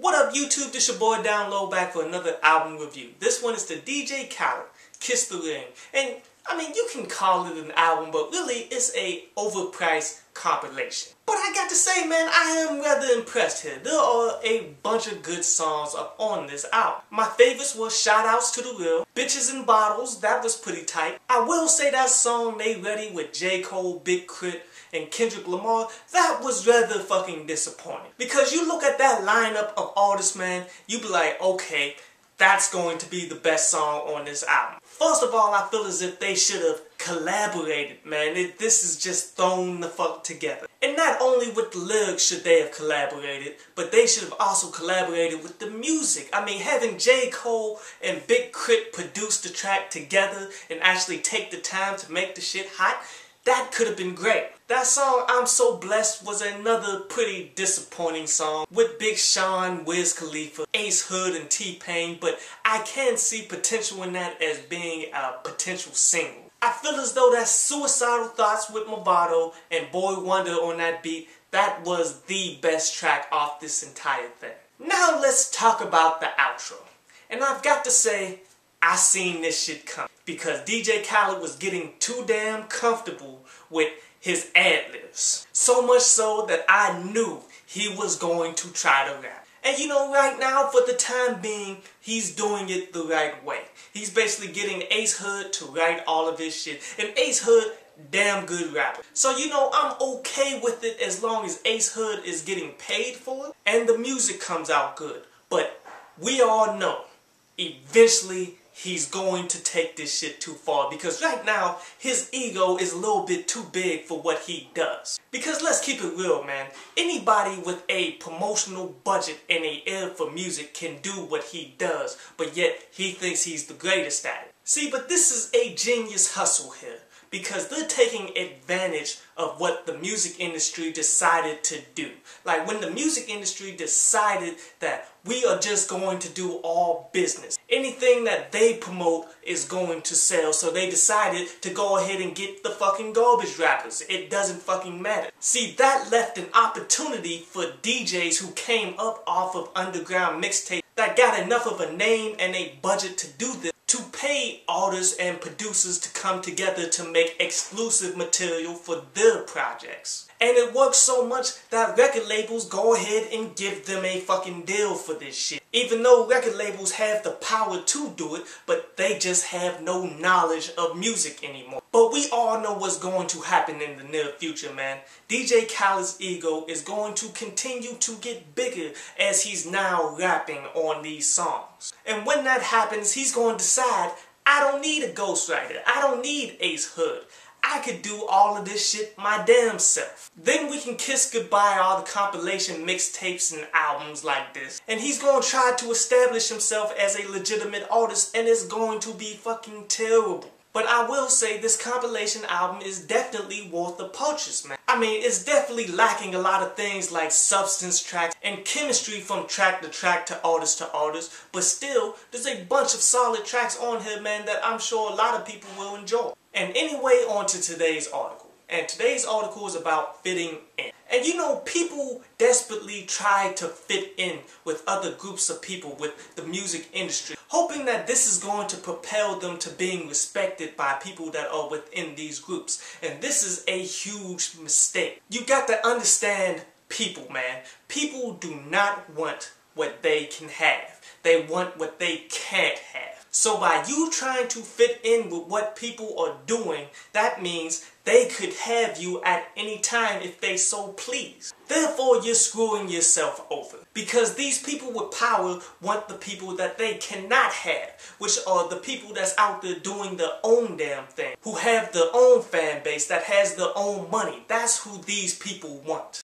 What up YouTube, this your boy Download back for another album review. This one is the DJ Khaled, Kiss the Ring. And I mean, you can call it an album, but really it's a overpriced compilation. But I got to say, man, I am rather impressed here. There are a bunch of good songs up on this album. My favorites were Shoutouts to the Real, Bitches and Bottles, that was pretty tight. I will say that song They Ready with J. Cole, Big Krit, and Kendrick Lamar, that was rather fucking disappointing. Because you look at that lineup of artists, man, you be like, okay, that's going to be the best song on this album. First of all, I feel as if they should have collaborated, man. This is just thrown the fuck together. And not only with the lyrics should they have collaborated, but they should have also collaborated with the music. I mean, having J. Cole and Big Krit produce the track together and actually take the time to make the shit hot, that could have been great. That song, I'm So Blessed, was another pretty disappointing song with Big Sean, Wiz Khalifa, Ace Hood, and T-Pain, but I can see potential in that as being a potential single. I feel as though that Suicidal Thoughts with Movado and Boy Wonder on that beat, that was the best track off this entire thing. Now let's talk about the outro. And I've got to say, I seen this shit coming. Because DJ Khaled was getting too damn comfortable with his ad-libs. So much so that I knew he was going to try to rap. And you know, right now, for the time being, he's doing it the right way. He's basically getting Ace Hood to write all of his shit. And Ace Hood, damn good rapper. So you know, I'm okay with it as long as Ace Hood is getting paid for it and the music comes out good. But we all know, eventually, he's going to take this shit too far because right now, his ego is a little bit too big for what he does. Because let's keep it real, man. Anybody with a promotional budget and a ear for music can do what he does, but yet he thinks he's the greatest at it. See, but this is a genius hustle here because they're taking advantage of what the music industry decided to do. Like when the music industry decided that we are just going to do all business. Anything that they promote is going to sell, so they decided to go ahead and get the fucking garbage rappers. It doesn't fucking matter. See, that left an opportunity for DJs who came up off of underground mixtapes that got enough of a name and a budget to do this, to pay artists and producers to come together to make exclusive material for their projects. And it works so much that record labels go ahead and give them a fucking deal for this shit. Even though record labels have the power to do it, but they just have no knowledge of music anymore. But we all know what's going to happen in the near future, man. DJ Khaled's ego is going to continue to get bigger as he's now rapping on these songs. And when that happens, he's going to decide, I don't need a ghostwriter. I don't need Ace Hood. I could do all of this shit my damn self. Then we can kiss goodbye all the compilation mixtapes and albums like this. And he's going to try to establish himself as a legitimate artist, and it's going to be fucking terrible. But I will say this compilation album is definitely worth the purchase, man. I mean, it's definitely lacking a lot of things like substance tracks and chemistry from track to artist, but still, there's a bunch of solid tracks on here, man, that I'm sure a lot of people will enjoy. And anyway, on to today's article. And today's article is about fitting in. And you know, people desperately try to fit in with other groups of people with the music industry, hoping that this is going to propel them to being respected by people that are within these groups. And this is a huge mistake. You got to understand people, man. People do not want what they can have. They want what they can't have. So by you trying to fit in with what people are doing, that means they could have you at any time if they so please. Therefore, you're screwing yourself over. Because these people with power want the people that they cannot have, which are the people that's out there doing their own damn thing, who have their own fan base, that has their own money. That's who these people want.